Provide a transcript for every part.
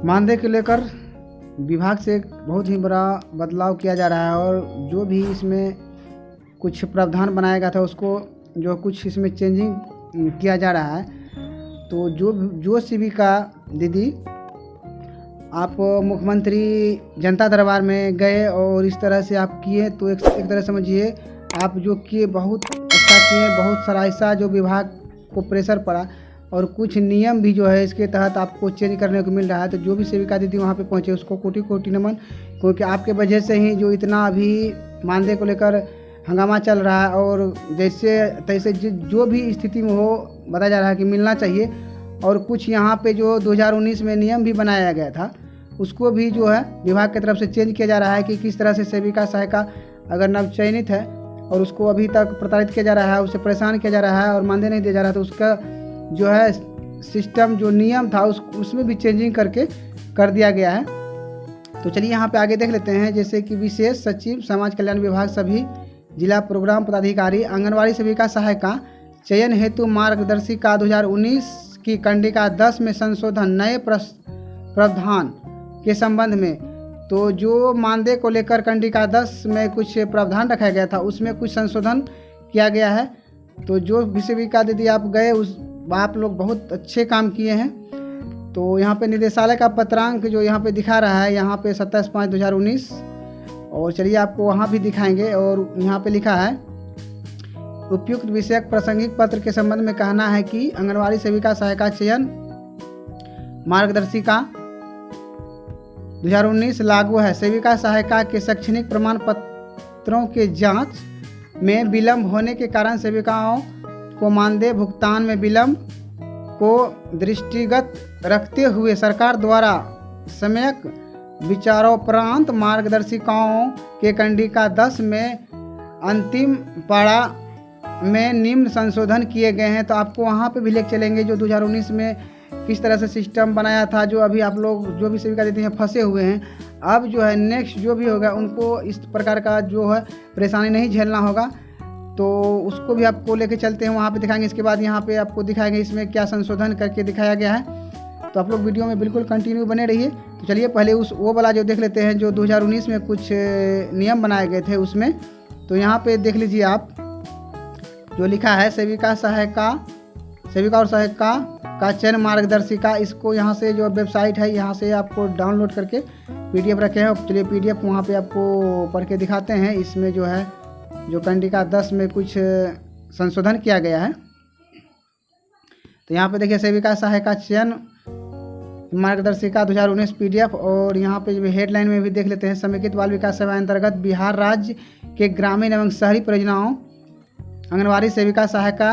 मानदेय को लेकर विभाग से एक बहुत ही बड़ा बदलाव किया जा रहा है और जो भी इसमें कुछ प्रावधान बनाया गया था उसको जो कुछ इसमें चेंजिंग किया जा रहा है। तो जो सेविका दीदी आप मुख्यमंत्री जनता दरबार में गए और इस तरह से आप किए, तो एक तरह समझिए आप जो किए बहुत अच्छा किए, बहुत सराहनीय जो विभाग को प्रेशर पड़ा और कुछ नियम भी जो है इसके तहत आपको चेंज करने को मिल रहा है। तो जो भी सेविका दीदी वहाँ पे पहुँचे उसको कोटि कोटि नमन, क्योंकि आपके वजह से ही जो इतना अभी मानदेय को लेकर हंगामा चल रहा है और जैसे तैसे जो भी स्थिति में हो बताया जा रहा है कि मिलना चाहिए। और कुछ यहाँ पे जो 2019 में नियम भी बनाया गया था उसको भी जो है विभाग की तरफ से चेंज किया जा रहा है कि किस तरह से सेविका सहायिका अगर नवचयनित है और उसको अभी तक प्रताड़ित किया जा रहा है, उसे परेशान किया जा रहा है और मानदेय नहीं दिया जा रहा, तो उसका जो है सिस्टम जो नियम था उसमें भी चेंजिंग करके कर दिया गया है। तो चलिए यहाँ पे आगे देख लेते हैं। जैसे कि विशेष सचिव समाज कल्याण विभाग सभी जिला प्रोग्राम पदाधिकारी आंगनवाड़ी सेविका सहायिका चयन हेतु मार्गदर्शिका 2019 की कंडिका 10 में संशोधन नए प्रावधान के संबंध में। तो जो मानदेय को लेकर कंडिका 10 में कुछ प्रावधान रखा गया था उसमें कुछ संशोधन किया गया है। तो जो भी सेविका दीदी आप गए आप लोग बहुत अच्छे काम किए हैं। तो यहाँ पे निदेशालय का पत्रांक जो यहाँ पे दिखा रहा है यहाँ पे 27/5/2019 और चलिए आपको वहाँ भी दिखाएंगे। और यहाँ पे लिखा है उपयुक्त विषयक प्रासंगिक पत्र के संबंध में कहना है कि आंगनवाड़ी सेविका सहायिका चयन मार्गदर्शिका 2019 लागू है। सेविका सहायिका के शैक्षणिक प्रमाण पत्रों के जांच में विलंब होने के कारण सेविकाओं को मानदेय भुगतान में विलंब को दृष्टिगत रखते हुए सरकार द्वारा सम्यक विचारोपरांत मार्गदर्शिकाओं के कंडिका 10 में अंतिम पाड़ा में निम्न संशोधन किए गए हैं। तो आपको वहाँ पे भी लेके चलेंगे जो 2019 में किस तरह से सिस्टम बनाया था, जो अभी आप लोग जो भी सेविका देते हैं फंसे हुए हैं। अब जो है नेक्स्ट जो भी होगा उनको इस प्रकार का जो है परेशानी नहीं झेलना होगा। तो उसको भी आपको लेके चलते हैं, वहाँ पे दिखाएंगे। इसके बाद यहाँ पे आपको दिखाएंगे इसमें क्या संशोधन करके दिखाया गया है। तो आप लोग वीडियो में बिल्कुल कंटिन्यू बने रहिए। तो चलिए पहले वो वाला जो देख लेते हैं जो 2019 में कुछ नियम बनाए गए थे उसमें। तो यहाँ पे देख लीजिए आप जो लिखा है सेविका और सहायिका का चयन मार्गदर्शिका। इसको यहाँ से जो वेबसाइट है यहाँ से आपको डाउनलोड करके PDF रखे हैं। चलिए PDF वहाँ पे आपको पढ़ के दिखाते हैं। इसमें जो है जो कंडिका 10 में कुछ संशोधन किया गया है। तो यहाँ पे देखिए सेविका सहायिका चयन मार्गदर्शिका 2019 PDF। और यहाँ पे जो हेडलाइन में भी देख लेते हैं समेकित बाल विकास सेवा अंतर्गत बिहार राज्य के ग्रामीण एवं शहरी परियोजनाओं आंगनवाड़ी सेविका सहायिका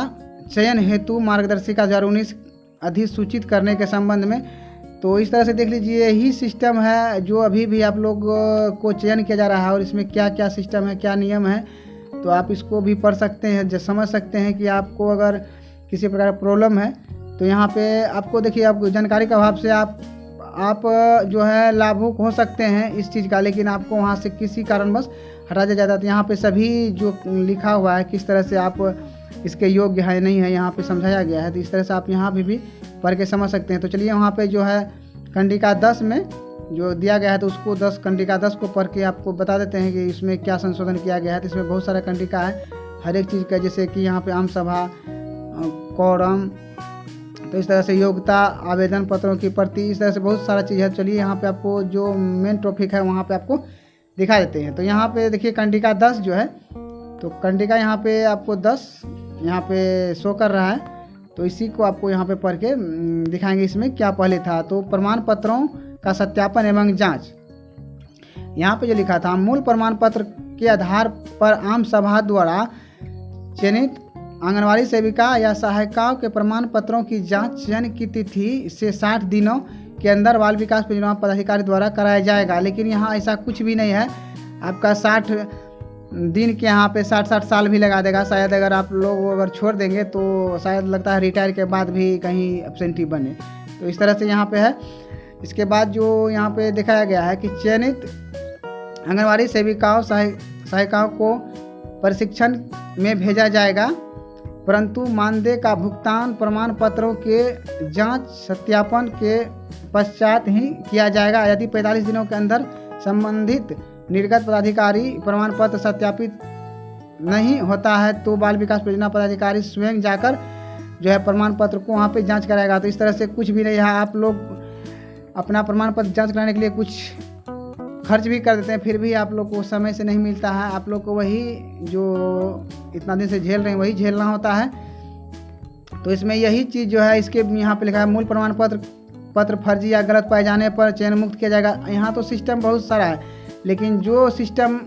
चयन हेतु मार्गदर्शिका 2019 अधिसूचित करने के संबंध में। तो इस तरह से देख लीजिए यही सिस्टम है जो अभी भी आप लोग को चयन किया जा रहा है और इसमें क्या क्या सिस्टम है, क्या नियम है। तो आप इसको भी पढ़ सकते हैं, जो समझ सकते हैं कि आपको अगर किसी प्रकार का प्रॉब्लम है तो यहाँ पे आपको देखिए आपको जानकारी के अभाव से आप जो है लाभुक हो सकते हैं इस चीज़ का, लेकिन आपको वहाँ से किसी कारणवश हटा दिया जाता है। तो यहाँ पे सभी जो लिखा हुआ है किस तरह से आप इसके योग्य है नहीं है यहाँ पे समझाया गया है। तो इस तरह से आप यहाँ भी पढ़ के समझ सकते हैं। तो चलिए वहाँ पे जो है कंडिका 10 में जो दिया गया है तो उसको कंडिका 10 को पढ़ के आपको बता देते हैं कि इसमें क्या संशोधन किया गया है। तो इसमें बहुत सारा कंडिका है हर एक चीज़ का, जैसे कि यहाँ पे आम सभा कोरम, तो इस तरह से योग्यता आवेदन पत्रों की प्रति, इस तरह से बहुत सारा चीज़ है। चलिए यहाँ पे आपको जो मेन टॉपिक है वहाँ पे आपको दिखा देते हैं। तो यहाँ पे देखिए कंडिका 10 जो है तो कंडिका यहाँ पे आपको 10 यहाँ पे शो कर रहा है। तो इसी को आपको यहाँ पे पढ़ के दिखाएंगे इसमें क्या पहले था। तो प्रमाण पत्रों का सत्यापन एवं जांच, यहाँ पे जो लिखा था मूल प्रमाण पत्र के आधार पर आम सभा द्वारा चयनित आंगनवाड़ी सेविका या सहायिकाओं के प्रमाण पत्रों की जांच चयन की तिथि से 60 दिनों के अंदर बाल विकास परियोजना पदाधिकारी द्वारा कराया जाएगा। लेकिन यहाँ ऐसा कुछ भी नहीं है, आपका 60 दिन के यहाँ पे 60 साल भी लगा देगा शायद। अगर आप लोग अगर छोड़ देंगे तो शायद लगता है रिटायर के बाद भी कहीं एब्सेंटी बने। तो इस तरह से यहाँ पे है। इसके बाद जो यहाँ पे दिखाया गया है कि चयनित आंगनवाड़ी सेविकाओं सहायिकाओं को प्रशिक्षण में भेजा जाएगा परंतु मानदेय का भुगतान प्रमाण पत्रों के जांच सत्यापन के पश्चात ही किया जाएगा। यदि 45 दिनों के अंदर संबंधित निर्गत पदाधिकारी प्रमाण पत्र सत्यापित नहीं होता है तो बाल विकास परियोजना पदाधिकारी स्वयं जाकर जो है प्रमाण पत्र को वहाँ पे जांच कराएगा। तो इस तरह से कुछ भी नहीं है, आप लोग अपना प्रमाण पत्र जांच कराने के लिए कुछ खर्च भी कर देते हैं, फिर भी आप लोग को समय से नहीं मिलता है। आप लोग को वही जो इतना दिन से झेल रहे हैं वही झेलना होता है। तो इसमें यही चीज़ जो है, इसके यहाँ पे लिखा है मूल प्रमाण पत्र फर्जी या गलत पाए जाने पर चयन मुक्त किया जाएगा। यहाँ तो सिस्टम बहुत सारा है, लेकिन जो सिस्टम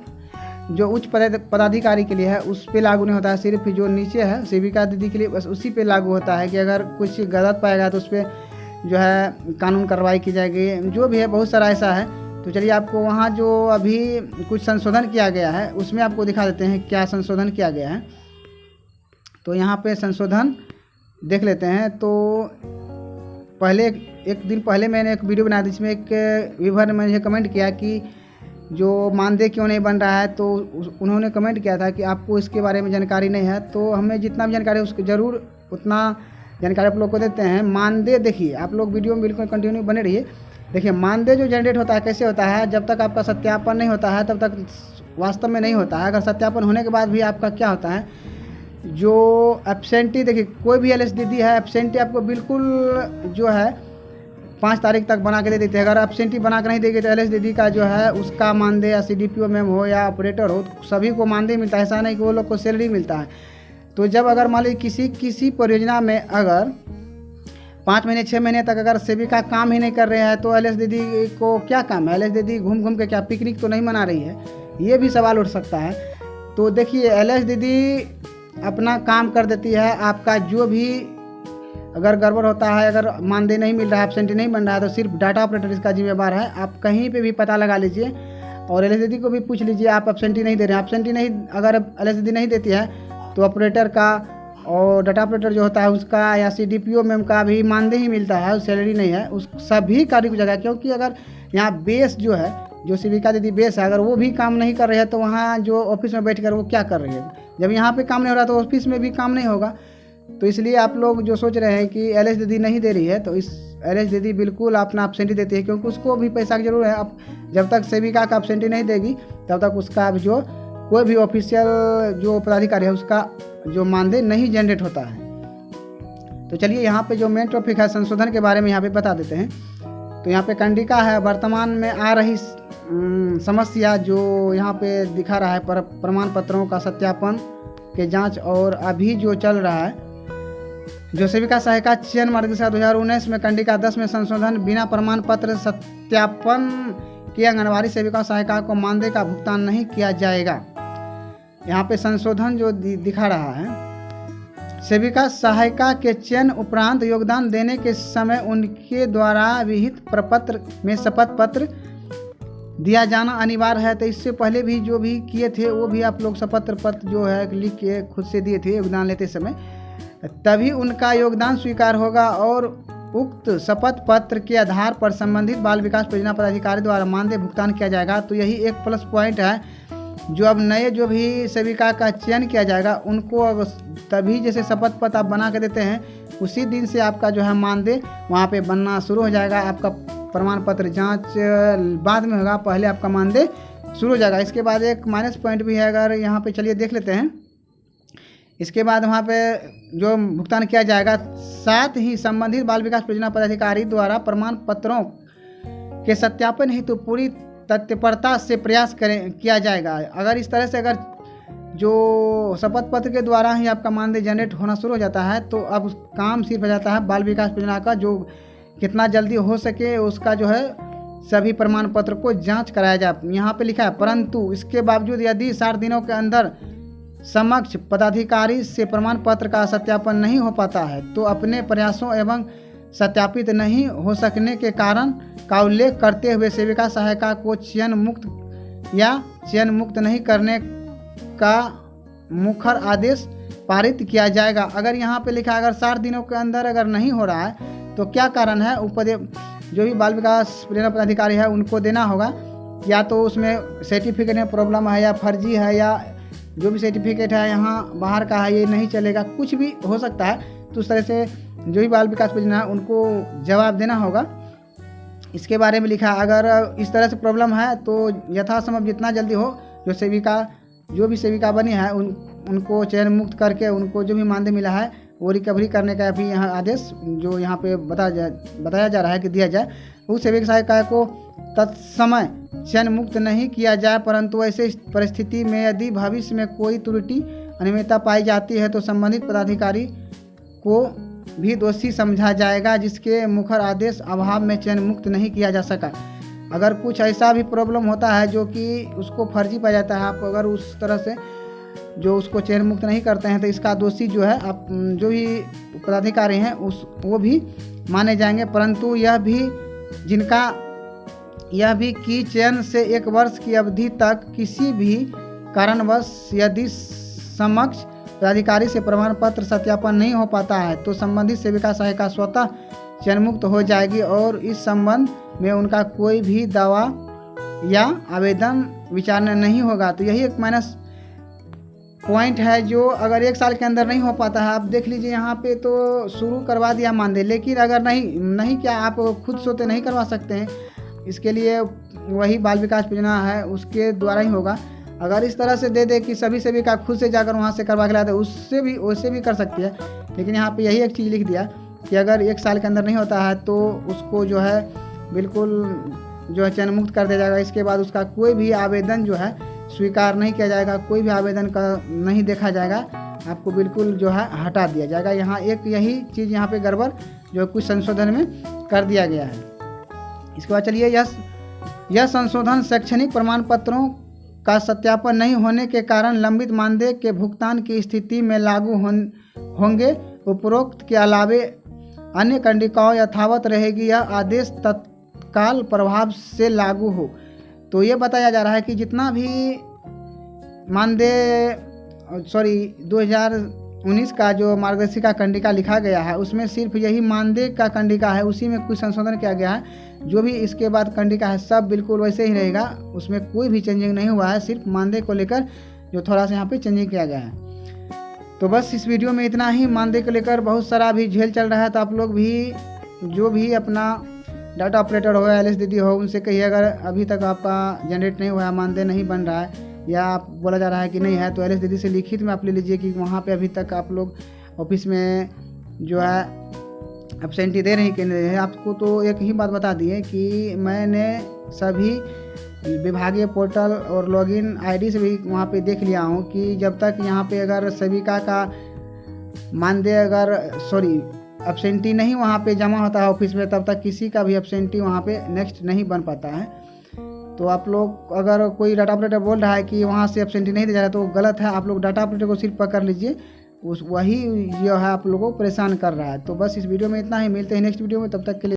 जो उच्च पदाधिकारी के लिए है उस पे लागू नहीं होता है, सिर्फ जो नीचे है सेविका दीदी के लिए बस उसी पे लागू होता है कि अगर कुछ गलत पाएगा तो उस पर जो है कानून कार्रवाई की जाएगी। जो भी है बहुत सारा ऐसा है। तो चलिए आपको वहाँ जो अभी कुछ संशोधन किया गया है उसमें आपको दिखा देते हैं क्या संशोधन किया गया है। तो यहाँ पे संशोधन देख लेते हैं। तो पहले एक दिन पहले मैंने एक वीडियो बनाया जिसमें एक व्यूअर ने मुझे कमेंट किया कि जो मानदेय क्यों नहीं बन रहा है, तो उन्होंने कमेंट किया था कि आपको इसके बारे में जानकारी नहीं है। तो हमें जितना भी जानकारी है उसको ज़रूर उतना जानकारी आप लोग को देते हैं। मानदेय देखिए, आप लोग वीडियो में बिल्कुल कंटिन्यू बने रहिए। देखिए मानदेय जो जनरेट होता है कैसे होता है, जब तक आपका सत्यापन नहीं होता है तब तक वास्तव में नहीं होता है। अगर सत्यापन होने के बाद भी आपका क्या होता है, जो एब्सेंटी, देखिए कोई भी एलएस दीदी है एब्सेंटी आपको बिल्कुल जो है 5 तारीख तक बना के दे देते हैं। अगर एब्सेंटी बना के नहीं देगी तो एलएस दीदी का जो है उसका मानदेय या सीडीपीओ मैम हो या ऑपरेटर हो सभी को मानदेय मिलता है। ऐसा नहीं कि वो लोग को सैलरी मिलता है। तो जब अगर मान लीजिए किसी परियोजना में अगर 5 महीने 6 महीने तक अगर सेविका काम ही नहीं कर रहे हैं तो एलएस दीदी को क्या काम है? एलएस दीदी घूम घूम के क्या पिकनिक तो नहीं मना रही है? ये भी सवाल उठ सकता है। तो देखिए एलएस दीदी अपना काम कर देती है। आपका जो भी अगर गड़बड़ होता है, अगर मानदेय नहीं मिल रहा है, एब्सेंटी नहीं बन रहा है, तो सिर्फ डाटा ऑपरेटर इसका जिम्मेवार है। आप कहीं पे भी पता लगा लीजिए और एलएस दीदी को भी पूछ लीजिए आप एब्सेंटी नहीं दे रहे हैं। एब्सेंटी नहीं अगर एलएस दीदी नहीं देती है तो ऑपरेटर का और डाटा ऑपरेटर जो होता है उसका या सीडीपीओ मैम का भी मानदेय ही मिलता है, सैलरी नहीं है। उस सभी कार्य की जगह, क्योंकि अगर यहाँ बेस जो है, जो सेविका दीदी बेस है, अगर वो भी काम नहीं कर रही है तो वहाँ जो ऑफिस में बैठ कर वो क्या कर रही है? जब यहाँ पे काम नहीं हो रहा तो ऑफिस में भी काम नहीं होगा। तो इसलिए आप लोग जो सोच रहे हैं कि एलएस दीदी नहीं दे रही है, तो इस एलएस दीदी बिल्कुल अपना एब्सेंटी देती है, क्योंकि उसको भी पैसा की जरूरत है। अब जब तक सेविका का एब्सेंटी नहीं देगी तब तक उसका जो कोई भी ऑफिशियल जो पदाधिकारी है उसका जो मानदेय नहीं जनरेट होता है। तो चलिए यहाँ पे जो मेन टॉपिक है संशोधन के बारे में यहाँ पे बता देते हैं। तो यहाँ पे कंडिका है, वर्तमान में आ रही समस्या जो यहाँ पे दिखा रहा है प्रमाण पत्रों का सत्यापन के जांच, और अभी जो चल रहा है जो सेविका सहायिका चयन मार्गदर्शिका 2019 में कंडिका 10 में संशोधन, बिना प्रमाण पत्र सत्यापन के आंगनवाड़ी सेविका सहायिका को मानदेय का भुगतान नहीं किया जाएगा। यहाँ पे संशोधन जो दिखा रहा है, सेविका सहायिका के चयन उपरांत योगदान देने के समय उनके द्वारा विहित प्रपत्र में शपथ पत्र दिया जाना अनिवार्य है। तो इससे पहले भी जो भी किए थे वो भी आप लोग शपथ पत्र जो है लिख के खुद से दिए थे योगदान लेते समय, तभी उनका योगदान स्वीकार होगा और उक्त शपथ पत्र के आधार पर संबंधित बाल विकास परियोजना पदाधिकारी द्वारा मानदेय भुगतान किया जाएगा। तो यही एक प्लस पॉइंट है, जो अब नए जो भी सेविका का चयन किया जाएगा उनको तभी जैसे शपथ पत्र आप बना के देते हैं उसी दिन से आपका जो है मानदेय वहाँ पे बनना शुरू हो जाएगा। आपका प्रमाण पत्र जांच बाद में होगा, पहले आपका मानदेय शुरू हो जाएगा। इसके बाद एक माइनस पॉइंट भी है, अगर यहाँ पे चलिए देख लेते हैं। इसके बाद वहाँ पे जो भुगतान किया जाएगा, साथ ही संबंधित बाल विकास परियोजना पदाधिकारी द्वारा प्रमाण पत्रों के सत्यापन हेतु पूरी तत्परता से प्रयास किया जाएगा। अगर इस तरह से अगर जो शपथ पत्र के द्वारा ही आपका मानदेय जनरेट होना शुरू हो जाता है तो अब काम सिर्फ हो जाता है बाल विकास परियोजना का, जो कितना जल्दी हो सके उसका जो है सभी प्रमाण पत्र को जांच कराया जाए। यहाँ पे लिखा है, परंतु इसके बावजूद यदि 60 दिनों के अंदर समक्ष पदाधिकारी से प्रमाण पत्र का सत्यापन नहीं हो पाता है तो अपने प्रयासों एवं सत्यापित नहीं हो सकने के कारण का उल्लेख करते हुए सेविका सहायिका को चयन मुक्त या चयन मुक्त नहीं करने का मुखर आदेश पारित किया जाएगा। अगर यहाँ पे लिखा है अगर 60 दिनों के अंदर अगर नहीं हो रहा है तो क्या कारण है, जो भी बाल विकास परियोजना पदाधिकारी है उनको देना होगा, या तो उसमें सर्टिफिकेट में प्रॉब्लम है या फर्जी है या जो भी सर्टिफिकेट है यहाँ बाहर का है ये नहीं चलेगा, कुछ भी हो सकता है। तो उस तरह से जो भी बाल विकास परियोजना है उनको जवाब देना होगा। इसके बारे में लिखा, अगर इस तरह से प्रॉब्लम है तो यथासंभव जितना जल्दी हो जो भी सेविका बनी है उनको चयन मुक्त करके उनको जो भी मानदेय मिला है वो रिकवरी करने का भी यहाँ आदेश जो यहाँ पे बताया जा रहा है कि दिया जाए। उस सेविका सहायिका को तत्समय चयन मुक्त नहीं किया जाए, परंतु ऐसे परिस्थिति में यदि भविष्य में कोई त्रुटि अनियमितता पाई जाती है तो संबंधित पदाधिकारी को भी दोषी समझा जाएगा जिसके मुखर आदेश अभाव में चयन मुक्त नहीं किया जा सका। अगर कुछ ऐसा भी प्रॉब्लम होता है जो कि उसको फर्जी पाया जाता है, आप अगर उस तरह से जो उसको चयन मुक्त नहीं करते हैं तो इसका दोषी जो है आप जो भी पदाधिकारी हैं वो भी माने जाएंगे। परंतु यह भी कि चयन से 1 वर्ष की अवधि तक किसी भी कारणवश यदि समक्ष पदाधिकारी से प्रमाण पत्र सत्यापन नहीं हो पाता है तो संबंधित सेविका सहायिका स्वतः चयन मुक्त हो जाएगी और इस संबंध में उनका कोई भी दावा या आवेदन विचारणा नहीं होगा। तो यही एक माइनस पॉइंट है जो अगर 1 साल के अंदर नहीं हो पाता है, आप देख लीजिए यहाँ पे तो शुरू करवा दिया मानदेय, लेकिन अगर नहीं क्या आप खुद से तो नहीं करवा सकते हैं, इसके लिए वही बाल विकास परियोजना है उसके द्वारा ही होगा। अगर इस तरह से दे कि सभी सेविका खुद से जाकर वहाँ से करवा के लाते उससे भी कर सकती है, लेकिन यहाँ पे यही एक चीज़ लिख दिया कि अगर 1 साल के अंदर नहीं होता है तो उसको जो है बिल्कुल जो है चयन मुक्त कर दिया जाएगा। इसके बाद उसका कोई भी आवेदन जो है स्वीकार नहीं किया जाएगा, कोई भी आवेदन का नहीं देखा जाएगा, आपको बिल्कुल जो है हटा दिया जाएगा। यहाँ एक यही चीज़ यहाँ पे गड़बड़ जो कुछ संशोधन में कर दिया गया है। इसके बाद चलिए यह संशोधन शैक्षणिक प्रमाण पत्रों का सत्यापन नहीं होने के कारण लंबित मानदेय के भुगतान की स्थिति में लागू होंगे। उपरोक्त के अलावे अन्य कंडिकाओं यथावत रहेगी। यह आदेश तत्काल प्रभाव से लागू हो। तो ये बताया जा रहा है कि जितना भी मानदेय 2019 का जो मार्गदर्शिका कंडिका लिखा गया है उसमें सिर्फ यही मानदेय का कंडिका है, उसी में कुछ संशोधन किया गया है। जो भी इसके बाद कंडिका है सब बिल्कुल वैसे ही रहेगा, उसमें कोई भी चेंजिंग नहीं हुआ है, सिर्फ मानदेय को लेकर जो थोड़ा सा यहाँ पे चेंजिंग किया गया है। तो बस इस वीडियो में इतना ही। मानदेय को लेकर बहुत सारा अभी झेल चल रहा है, तो आप लोग भी जो भी अपना डाटा ऑपरेटर हो या एलएस दीदी हो उनसे कहिए, अगर अभी तक आपका जनरेट नहीं हुआ है, मानदेय नहीं बन रहा है या आप बोला जा रहा है कि नहीं है, तो एलएस दीदी से लिखित में आप ले लीजिए कि वहाँ पे अभी तक आप लोग ऑफिस में जो है एब्सेंटी दे रही कि नहीं है। आपको तो एक ही बात बता दिए कि मैंने सभी विभागीय पोर्टल और लॉगिन आईडी से भी वहाँ पे देख लिया हूँ कि जब तक यहाँ पे अगर सेविका का मानदेय एब्सेंटी नहीं वहाँ पे जमा होता है ऑफिस में, तब तक किसी का भी एब्सेंटी वहाँ पे नेक्स्ट नहीं बन पाता है। तो आप लोग अगर कोई डाटा ऑपरेटर बोल रहा है कि वहाँ से एब्सेंटी नहीं दिया जा रहा तो गलत है। आप लोग डाटा ऑपरेटर को सिर्फ पकड़ लीजिए, वही जो है आप लोगों को परेशान कर रहा है। तो बस इस वीडियो में इतना ही, मिलते हैं नेक्स्ट वीडियो में, तब तक के लिए।